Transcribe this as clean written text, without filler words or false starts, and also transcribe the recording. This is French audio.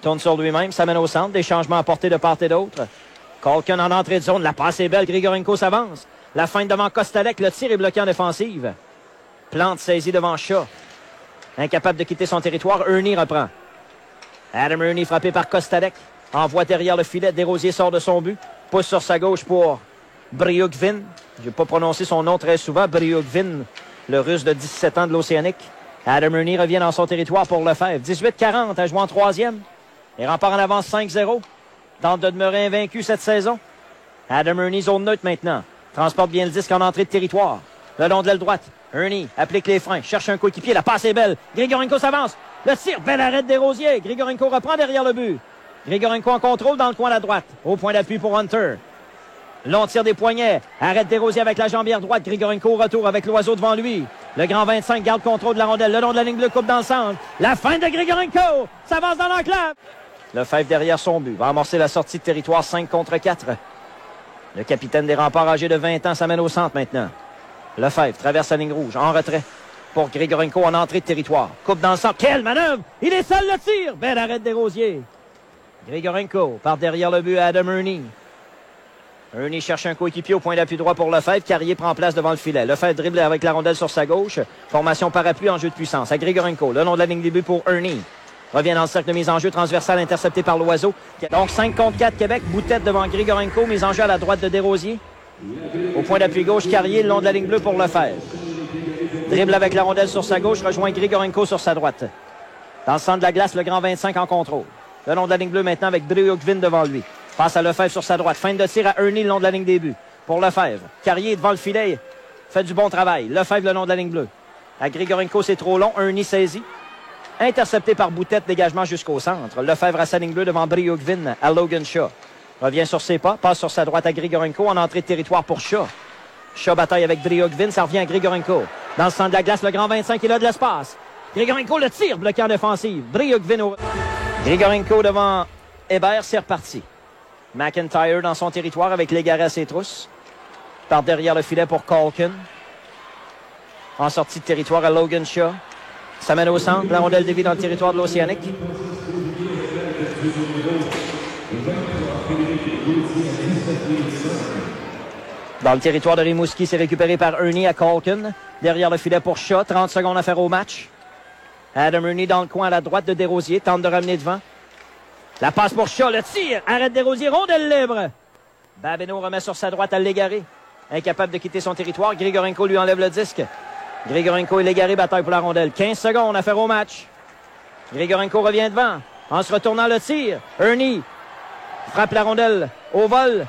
tourne sur lui-même, s'amène au centre. Des changements apportés de part et d'autre. Colkin en entrée de zone. La passe est belle. Grigorenko s'avance. La feinte devant Kostelek. Le tir est bloqué en défensive. Plante saisie devant Shaw. Incapable de quitter son territoire. Ernie reprend. Adam Ernie frappé par Kostelek. Envoie derrière le filet. Desrosiers sort de son but. Pousse sur sa gauche pour Bryukvin. Je n'ai pas prononcé son nom très souvent. Bryukvin, le russe de 17 ans de l'Océanique. Adam Ernie revient dans son territoire pour Lefebvre. 18-40 à jouer en troisième. Les Remparts en avance 5-0. Tente de demeurer invaincu cette saison. Adam Ernie, zone neutre maintenant. Transporte bien le disque en entrée de territoire. Le long de l'aile droite. Ernie applique les freins. Cherche un coéquipier. La passe est belle. Grigorenko s'avance. Le tir. Belle arrêt de Desrosiers. Grigorenko reprend derrière le but. Grigorenko en contrôle dans le coin à la droite. Au point d'appui pour Hunter. Long tir des poignets. Arrête Desrosiers avec la jambière droite. Grigorenko au retour avec l'oiseau devant lui. Le grand 25 garde contrôle de la rondelle. Le long de la ligne bleue, coupe dans le centre. La fin de Grigorenko. S'avance dans l'enclave. Lefebvre derrière son but. Va amorcer la sortie de territoire 5 contre 4. Le capitaine des Remparts âgé de 20 ans s'amène au centre maintenant. Lefebvre traverse la ligne rouge. En retrait pour Grigorenko en entrée de territoire. Coupe dans le centre. Quelle manœuvre! Il est seul le tir. Belle arrêt de Desrosiers. Grigorenko part derrière le but à Adam Ernie. Ernie cherche un coéquipier au point d'appui droit pour Lefebvre. Carrier prend place devant le filet. Lefebvre dribble avec la rondelle sur sa gauche. Formation parapluie en jeu de puissance. À Grigorenko, le long de la ligne des buts pour Ernie. Revient dans le cercle de mise en jeu transversal intercepté par l'oiseau. Donc 5 contre 4 Québec. Boutette devant Grigorenko. Mise en jeu à la droite de Desrosiers. Au point d'appui gauche, Carrier le long de la ligne bleue pour Lefebvre. Dribble avec la rondelle sur sa gauche. Rejoint Grigorenko sur sa droite. Dans le centre de la glace, le grand 25 en contrôle. Le long de la ligne bleue maintenant avec Bryukvin devant lui. Passe à Lefebvre sur sa droite. Fin de tir à Ernie le long de la ligne des buts. Pour Lefebvre. Carrier devant le filet. Fait du bon travail. Lefebvre le long de la ligne bleue. À Grigorenko, c'est trop long. Ernie saisit. Intercepté par Boutette. Dégagement jusqu'au centre. Lefebvre à sa ligne bleue devant Bryukvin à Logan Shaw. Revient sur ses pas. Passe sur sa droite à Grigorenko en entrée de territoire pour Shaw. Shaw bataille avec Bryukvin. Ça revient à Grigorenko. Dans le centre de la glace, le grand 25, il a de l'espace. Grigorenko le tire. Bloqué en défensive. Bryukvin au... Grigorenko devant Hébert. C'est reparti. McIntyre dans son territoire avec Légaré à ses trousses. Par derrière le filet pour Colkin. En sortie de territoire à Logan Shaw. S'amène au centre. La rondelle dévie dans le territoire de l'Océanique. Dans le territoire de Rimouski, c'est récupéré par Ernie à Colkin. Derrière le filet pour Shaw. 30 secondes à faire au match. Adam Ernie dans le coin à la droite de Desrosiers. Tente de ramener devant. La passe pour Shaw, le tir. Arrête Desrosiers, rondelle libre. Babineau remet sur sa droite à Légaré. Incapable de quitter son territoire. Grigorenko lui enlève le disque. Grigorenko et Légaré bataillent pour la rondelle. 15 secondes à faire au match. Grigorenko revient devant. En se retournant le tir. Ernie frappe la rondelle au vol.